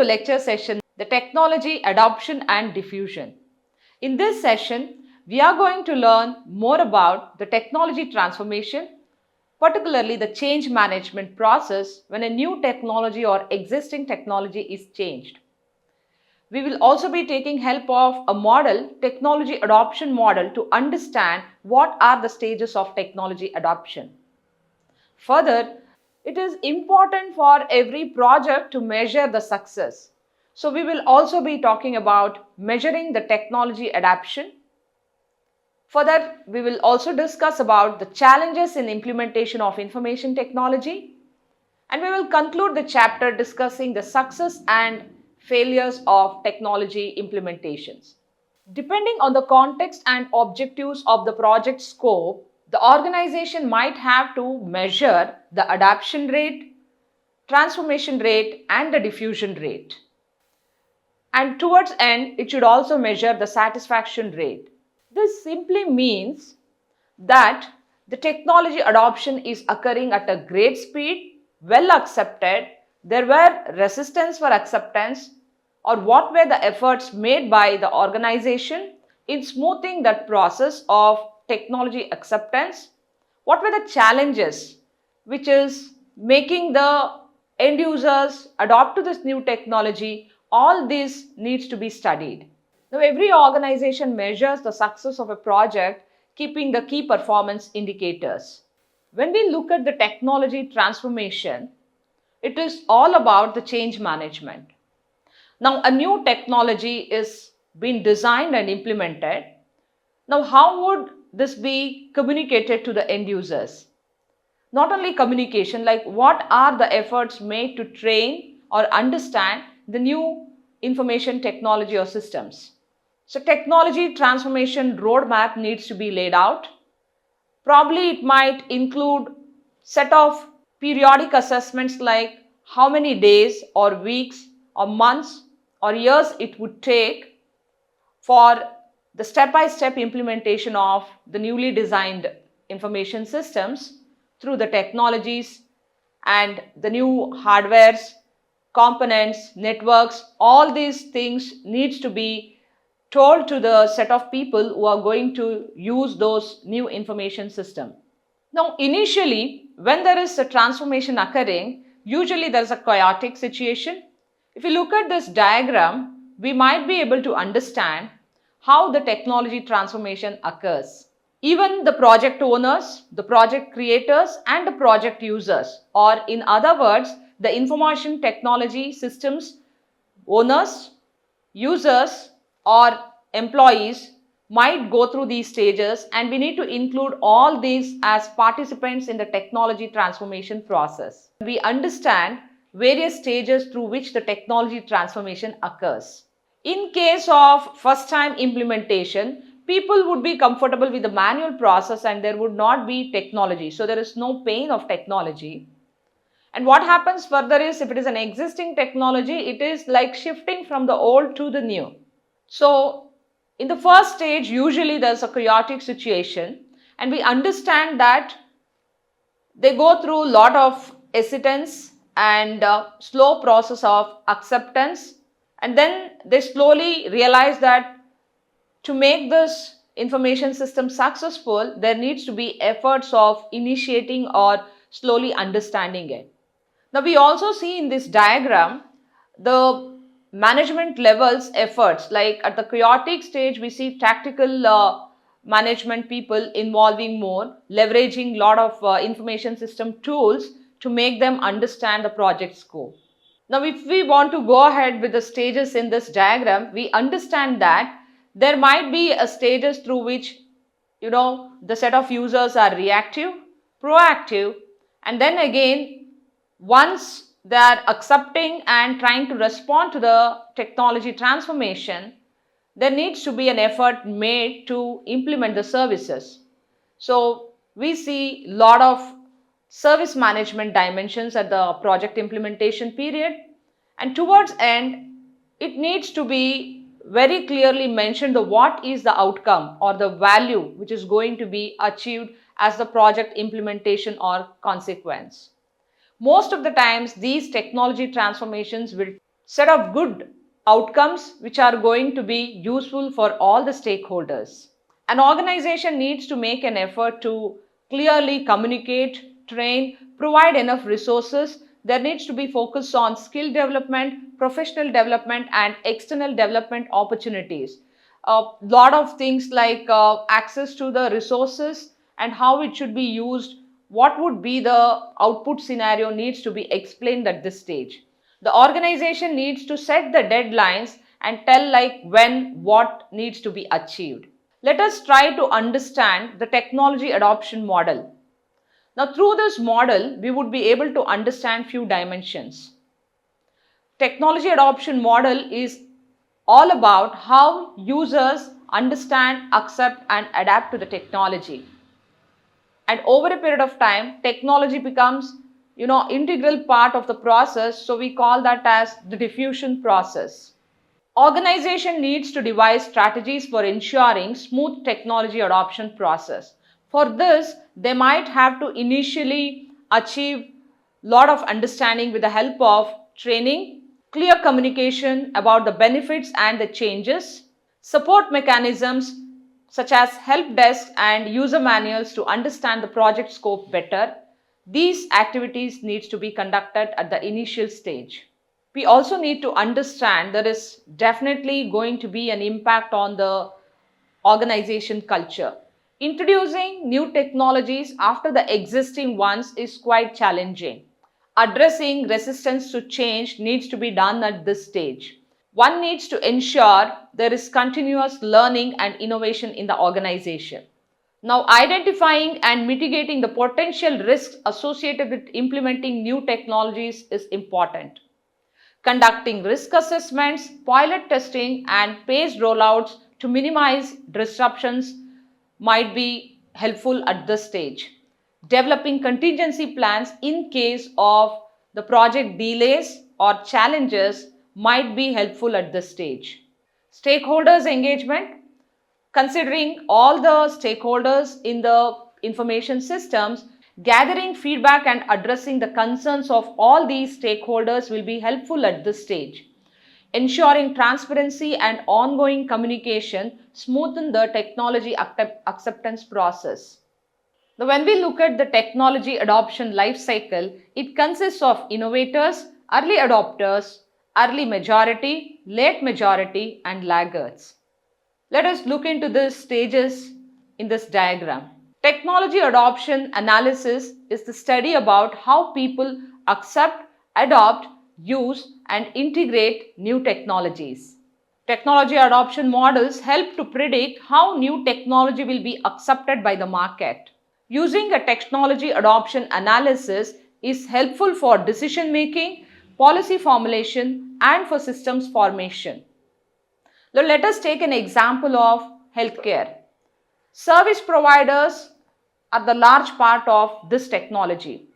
to lecture session, the technology adoption and diffusion. In this session, we are going to learn more about the technology transformation, particularly the change management process when a new technology or existing technology is changed. We will also be taking help of a model, technology adoption model, to understand what are the stages of technology adoption. Further, it is important for every project to measure the success. So we will also be talking about measuring the technology adoption. Further, we will also discuss about the challenges in implementation of information technology. And we will conclude the chapter discussing the success and failures of technology implementations. Depending on the context and objectives of the project scope, the organization might have to measure the adoption rate, transformation rate, and the diffusion rate. And towards end, it should also measure the satisfaction rate. This simply means that the technology adoption is occurring at a great speed, well accepted, there were resistance for acceptance, or what were the efforts made by the organization in smoothing that process of technology acceptance, what were the challenges which is making the end users adopt to this new technology. All this needs to be studied. Now, every organization measures the success of a project keeping the key performance indicators. When we look at the technology transformation, it is all about the change management. Now, a new technology is being designed and implemented. Now, how would this be communicated to the end users? Not only communication, like what are the efforts made to train or understand the new information technology or systems? So, technology transformation roadmap needs to be laid out. Probably it might include set of periodic assessments like how many days or weeks or months or years it would take for the step-by-step implementation of the newly designed information systems through the technologies and the new hardwares, components, networks. All these things needs to be told to the set of people who are going to use those new information system. Now, initially, when there is a transformation occurring, usually there is a chaotic situation. If you look at this diagram, we might be able to understand how the technology transformation occurs. Even the project owners, the project creators, and the project users, or in other words, the information technology systems owners, users, or employees might go through these stages, and we need to include all these as participants in the technology transformation process. We understand various stages through which the technology transformation occurs. In case of first time implementation, people would be comfortable with the manual process and there would not be technology. So there is no pain of technology. And what happens further is, if it is an existing technology, it is like shifting from the old to the new. So in the first stage, usually there's a chaotic situation, and we understand that they go through a lot of hesitance and slow process of acceptance, and then they slowly realize that to make this information system successful, there needs to be efforts of initiating or slowly understanding it. Now, we also see in this diagram the management levels efforts, like at the chaotic stage we see tactical management people involving more, leveraging lot of information system tools to make them understand the project scope. Now, if we want to go ahead with the stages in this diagram, we understand that there might be a stages through which the set of users are reactive, proactive, and then again once they are accepting and trying to respond to the technology transformation, there needs to be an effort made to implement the services. So we see a lot of service management dimensions at the project implementation period, and towards end it needs to be very clearly mentioned the what is the outcome or the value which is going to be achieved as the project implementation or consequence. Most of the times these technology transformations will set of good outcomes which are going to be useful for all the stakeholders. An organization needs to make an effort to clearly communicate, train, provide enough resources. There needs to be focus on skill development, professional development, and external development opportunities. A lot of things like access to the resources and how it should be used, what would be the output scenario needs to be explained at this stage. The organization needs to set the deadlines and tell like when what needs to be achieved. Let us try to understand the technology adoption model. Now through this model, we would be able to understand few dimensions. Technology adoption model is all about how users understand, accept and adapt to the technology. And over a period of time, technology becomes integral part of the process, so we call that as the diffusion process. Organization needs to devise strategies for ensuring smooth technology adoption process. For this, they might have to initially achieve lot of understanding with the help of training, clear communication about the benefits and the changes, support mechanisms such as help desk and user manuals to understand the project scope better. These activities need to be conducted at the initial stage. We also need to understand there is definitely going to be an impact on the organization culture. Introducing new technologies after the existing ones is quite challenging. Addressing resistance to change needs to be done at this stage. One needs to ensure there is continuous learning and innovation in the organization. Now, identifying and mitigating the potential risks associated with implementing new technologies is important. Conducting risk assessments, pilot testing, and phased rollouts to minimize disruptions might be helpful at this stage. Developing contingency plans in case of the project delays or challenges might be helpful at this stage. Stakeholders engagement. Considering all the stakeholders in the information systems, gathering feedback and addressing the concerns of all these stakeholders will be helpful at this stage. Ensuring transparency and ongoing communication smoothen the technology acceptance process. Now, when we look at the technology adoption life cycle, it consists of innovators, early adopters, early majority, late majority, and laggards. Let us look into these stages in this diagram. Technology adoption analysis is the study about how people accept, adopt, use, and integrate new technologies. Technology adoption models help to predict how new technology will be accepted by the market. Using a technology adoption analysis is helpful for decision making, policy formulation, and for systems formation. Now, let us take an example of healthcare. Service providers are the large part of this technology.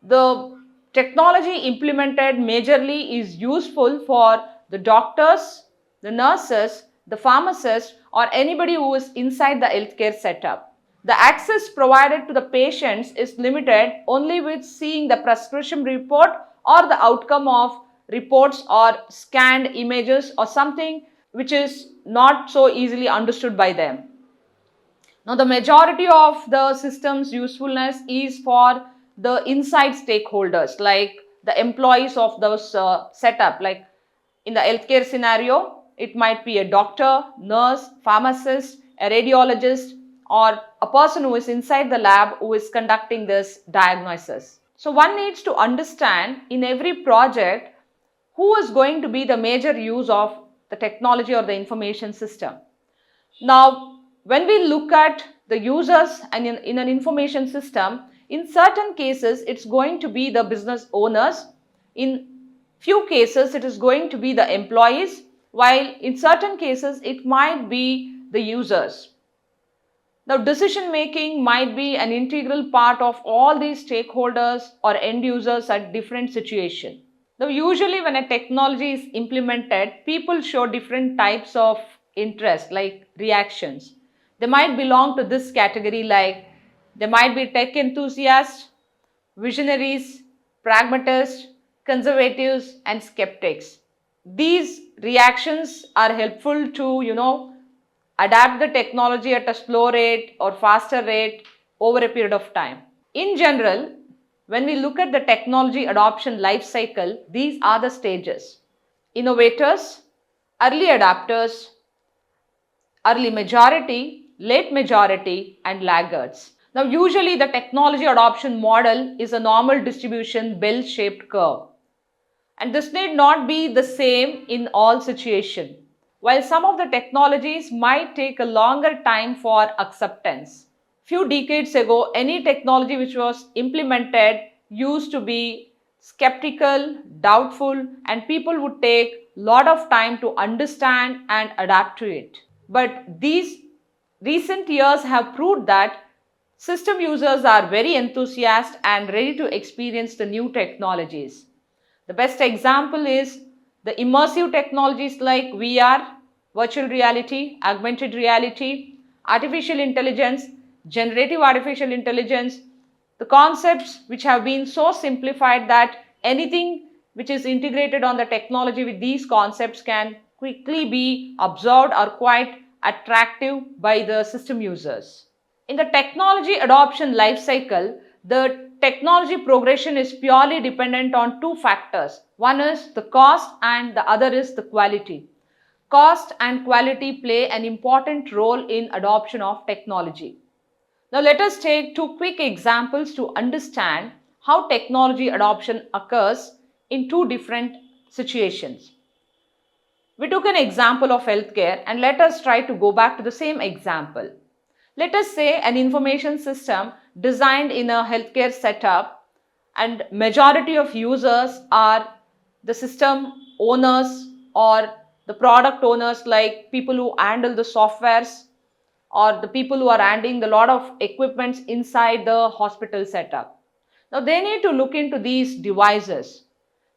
The technology implemented majorly is useful for the doctors, the nurses, the pharmacists, or anybody who is inside the healthcare setup. The access provided to the patients is limited only with seeing the prescription report or the outcome of reports or scanned images or something which is not so easily understood by them. Now, the majority of the system's usefulness is for the inside stakeholders like the employees of those setup. Like in the healthcare scenario, it might be a doctor, nurse, pharmacist, a radiologist, or a person who is inside the lab who is conducting this diagnosis. So one needs to understand in every project who is going to be the major use of the technology or the information system. Now, when we look at the users and in an information system, in certain cases, it's going to be the business owners. In few cases, it is going to be the employees, while in certain cases, it might be the users. Now, decision making might be an integral part of all these stakeholders or end users at different situations. Now, usually when a technology is implemented, people show different types of interest like reactions. They might belong to this category like they might be tech enthusiasts, visionaries, pragmatists, conservatives, and skeptics. These reactions are helpful to adapt the technology at a slow rate or faster rate over a period of time. In general, when we look at the technology adoption life cycle, these are the stages: innovators, early adapters, early majority, late majority, and laggards. Now, usually the technology adoption model is a normal distribution bell-shaped curve. And this need not be the same in all situations. While some of the technologies might take a longer time for acceptance. Few decades ago, any technology which was implemented used to be skeptical, doubtful, and people would take a lot of time to understand and adapt to it. But these recent years have proved that system users are very enthusiastic and ready to experience the new technologies. The best example is the immersive technologies like VR, virtual reality, augmented reality, artificial intelligence, generative artificial intelligence, the concepts which have been so simplified that anything which is integrated on the technology with these concepts can quickly be absorbed or quite attractive by the system users. In the technology adoption life cycle, the technology progression is purely dependent on two factors. One is the cost and the other is the quality. Cost and quality play an important role in adoption of technology. Now let us take two quick examples to understand how technology adoption occurs in two different situations. We took an example of healthcare and let us try to go back to the same example. Let us say an information system designed in a healthcare setup and majority of users are the system owners or the product owners, like people who handle the softwares or the people who are handling a lot of equipments inside the hospital setup. Now they need to look into these devices.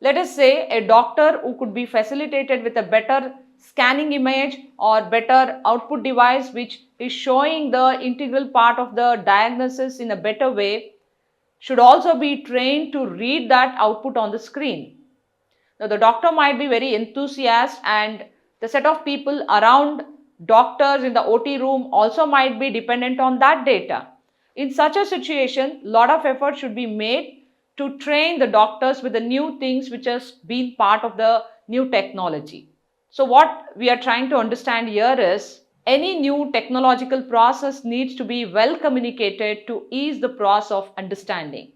Let us say a doctor who could be facilitated with a better scanning image or better output device which is showing the integral part of the diagnosis in a better way should also be trained to read that output on the screen. Now the doctor might be very enthusiastic and the set of people around doctors in the OT room also might be dependent on that data. In such a situation, a lot of effort should be made to train the doctors with the new things which has been part of the new technology. So what we are trying to understand here is any new technological process needs to be well communicated to ease the process of understanding.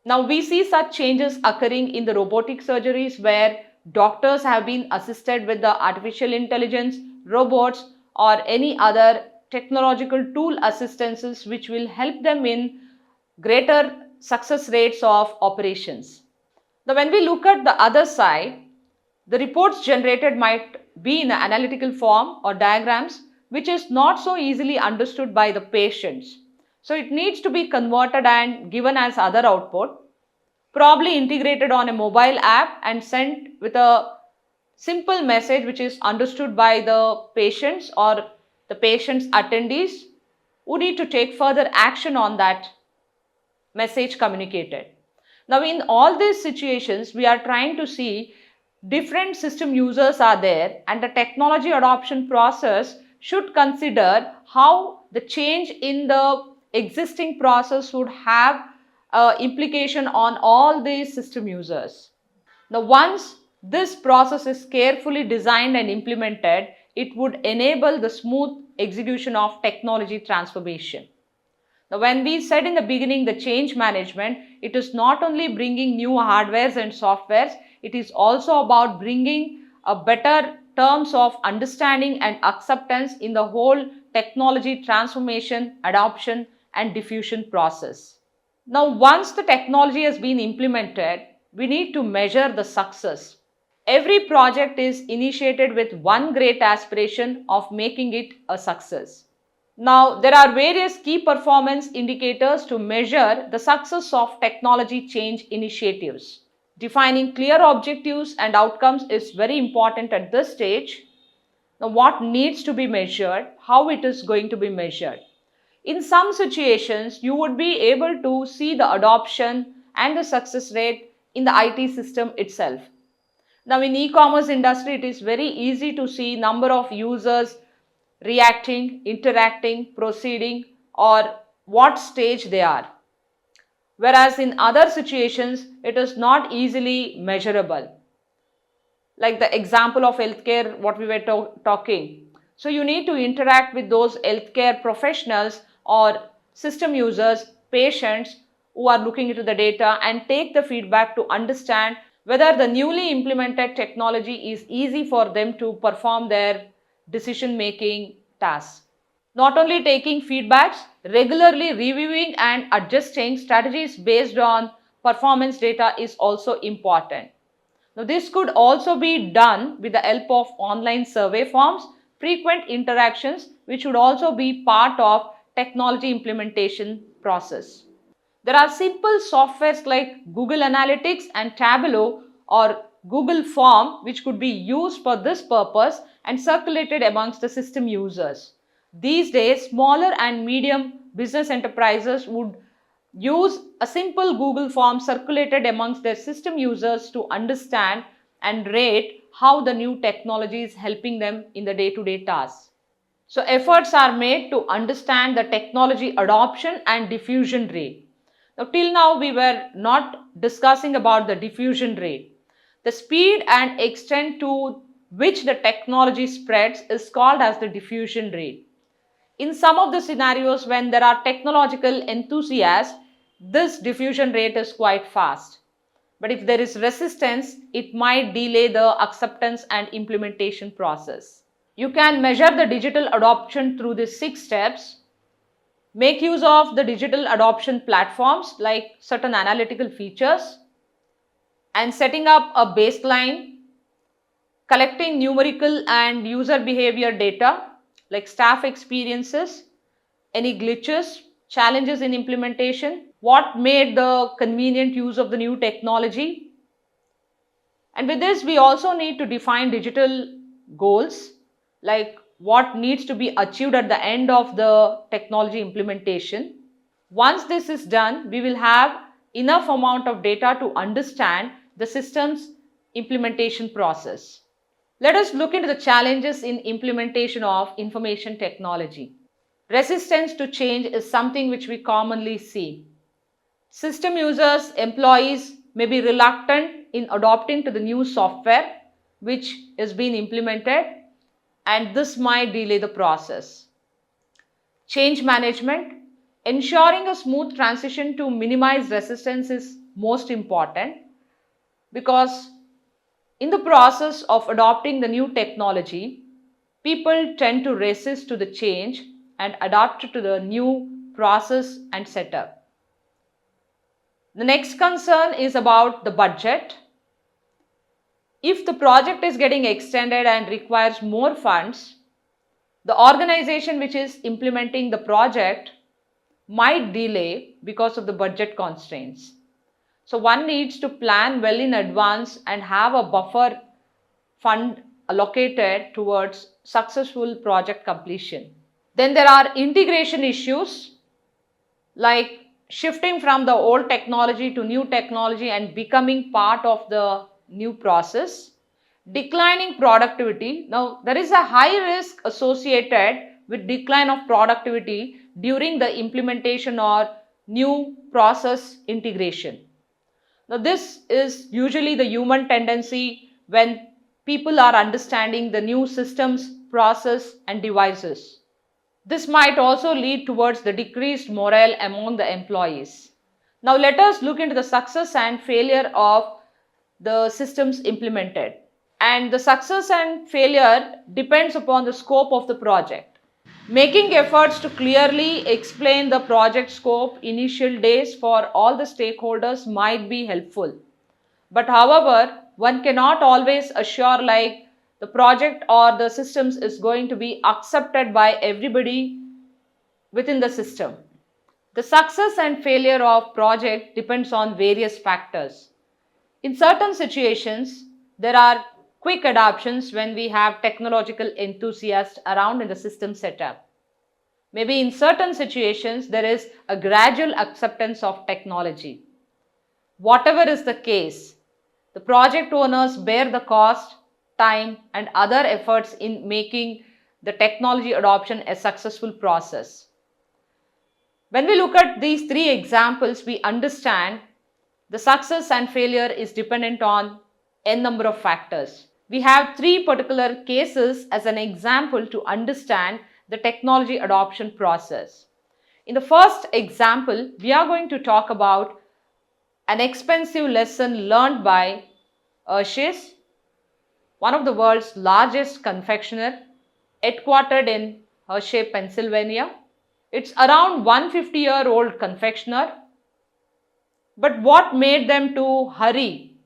Now we see such changes occurring in the robotic surgeries where doctors have been assisted with the artificial intelligence, robots or any other technological tool assistances which will help them in greater success rates of operations. Now when we look at the other side, the reports generated might be in an analytical form or diagrams which is not so easily understood by the patients. So it needs to be converted and given as other output, probably integrated on a mobile app and sent with a simple message which is understood by the patients or the patient's attendees who need to take further action on that message communicated. Now in all these situations, we are trying to see different system users are there and the technology adoption process should consider how the change in the existing process would have implication on all these system users. Now once this process is carefully designed and implemented, it would enable the smooth execution of technology transformation. Now, when we said in the beginning the change management, it is not only bringing new hardwares and softwares, it is also about bringing a better terms of understanding and acceptance in the whole technology transformation, adoption and diffusion process. Now, once the technology has been implemented, we need to measure the success. Every project is initiated with one great aspiration of making it a success. Now, there are various key performance indicators to measure the success of technology change initiatives. Defining clear objectives and outcomes is very important at this stage. Now, what needs to be measured, how it is going to be measured. In some situations, you would be able to see the adoption and the success rate in the IT system itself. Now in e-commerce industry, it is very easy to see number of users reacting, interacting, proceeding, or what stage they are. Whereas in other situations, it is not easily measurable. Like the example of healthcare, what we were talking. So you need to interact with those healthcare professionals or system users, patients who are looking into the data and take the feedback to understand whether the newly implemented technology is easy for them to perform their decision making tasks. Not only taking feedbacks, regularly reviewing and adjusting strategies based on performance data is also important. Now, this could also be done with the help of online survey forms, frequent interactions, which would also be part of technology implementation process. There are simple softwares like Google Analytics and Tableau or Google Form, which could be used for this purpose and circulated amongst the system users. These days, smaller and medium business enterprises would use a simple Google form circulated amongst their system users to understand and rate how the new technology is helping them in the day-to-day tasks. So efforts are made to understand the technology adoption and diffusion rate. Now till now we were not discussing about the diffusion rate. The speed and extent to which the technology spreads is called as the diffusion rate. In some of the scenarios when there are technological enthusiasts, this diffusion rate is quite fast. But if there is resistance, it might delay the acceptance and implementation process. You can measure the digital adoption through these 6 steps. Make use of the digital adoption platforms like certain analytical features and setting up a baseline, collecting numerical and user behavior data like staff experiences, any glitches, challenges in implementation, what made the convenient use of the new technology. And with this, we also need to define digital goals like what needs to be achieved at the end of the technology implementation. Once this is done, we will have enough amount of data to understand the system's implementation process. Let us look into the challenges in implementation of information technology. Resistance to change is something which we commonly see. System users, employees may be reluctant in adopting to the new software which is being implemented, and this might delay the process. Change management. Ensuring a smooth transition to minimize resistance is most important because in the process of adopting the new technology, people tend to resist to the change and adapt to the new process and setup. The next concern is about the budget. If the project is getting extended and requires more funds, the organization which is implementing the project might delay because of the budget constraints. So one needs to plan well in advance and have a buffer fund allocated towards successful project completion. Then there are integration issues like shifting from the old technology to new technology and becoming part of the new process. Declining productivity. Now, there is a high risk associated with decline of productivity during the implementation or new process integration. Now, this is usually the human tendency when people are understanding the new systems, process and devices. This might also lead towards the decreased morale among the employees. Now let us look into the success and failure of the systems implemented. And the success and failure depends upon the scope of the project. Making efforts to clearly explain the project scope initial days for all the stakeholders might be helpful. But however, one cannot always assure like the project or the systems is going to be accepted by everybody within the system. The success and failure of project depends on various factors. In certain situations, there are quick adoptions when we have technological enthusiasts around in the system setup. Maybe in certain situations, there is a gradual acceptance of technology. Whatever is the case, the project owners bear the cost, time, and other efforts in making the technology adoption a successful process. When we look at these three examples, we understand the success and failure is dependent on n number of factors. We have three particular cases as an example to understand the technology adoption process. In the first example, we are going to talk about an expensive lesson learned by Hershey's, one of the world's largest confectioner, headquartered in Hershey, Pennsylvania. It's around 150-year-old confectioner, but what made them to hurry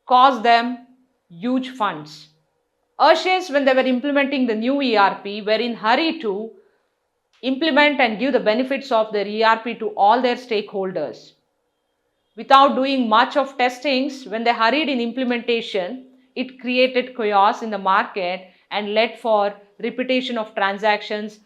cost them huge funds. Hershey's, when they were implementing the new ERP, were in hurry to implement and give the benefits of their ERP to all their stakeholders. Without doing much of testings, when they hurried in implementation, it created chaos in the market and led for repetition of transactions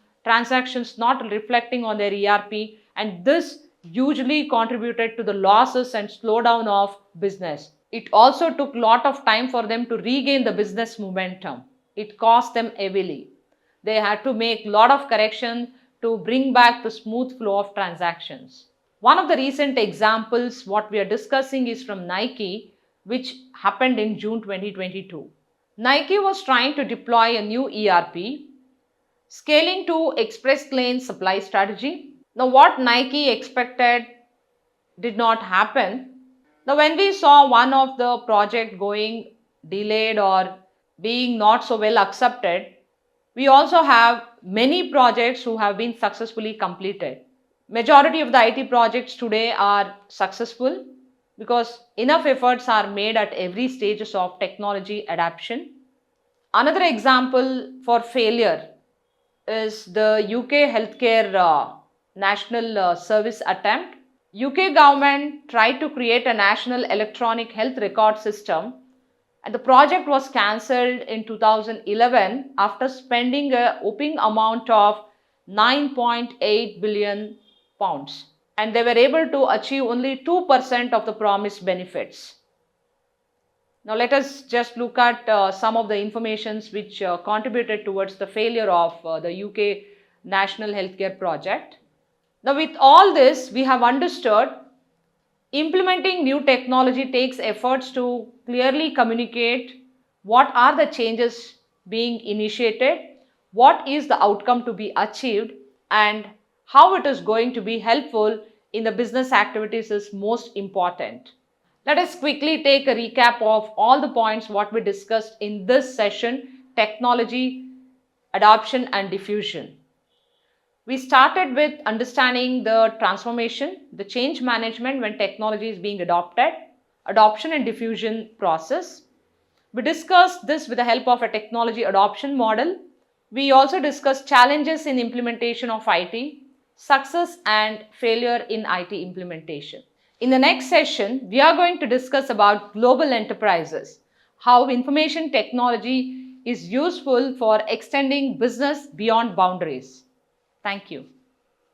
not reflecting on their ERP, and this hugely contributed to the losses and slowdown of business. It also took a lot of time for them to regain the business momentum. It cost them heavily. They had to make a lot of correction to bring back the smooth flow of transactions. One of the recent examples what we are discussing is from Nike, which happened in June 2022. Nike was trying to deploy a new ERP, scaling to express lane supply strategy. Now what Nike expected did not happen. Now when we saw one of the project going delayed or being not so well accepted, we also have many projects who have been successfully completed. Majority of the IT projects today are successful because enough efforts are made at every stages of technology adoption. Another example for failure is the UK healthcare national service attempt. UK government tried to create a national electronic health record system, and the project was cancelled in 2011 after spending a whopping amount of 9.8 billion pounds, and they were able to achieve only 2% of the promised benefits. Now let us just look at some of the informations which contributed towards the failure of the UK National Healthcare Project. Now with all this, we have understood implementing new technology takes efforts to clearly communicate what are the changes being initiated, what is the outcome to be achieved, and how it is going to be helpful in the business activities is most important. Let us quickly take a recap of all the points what we discussed in this session: technology, adoption and diffusion. We started with understanding the transformation, the change management when technology is being adopted, adoption and diffusion process. We discussed this with the help of a technology adoption model. We also discussed challenges in implementation of IT, success and failure in IT implementation. In the next session, we are going to discuss about global enterprises, how information technology is useful for extending business beyond boundaries. Thank you.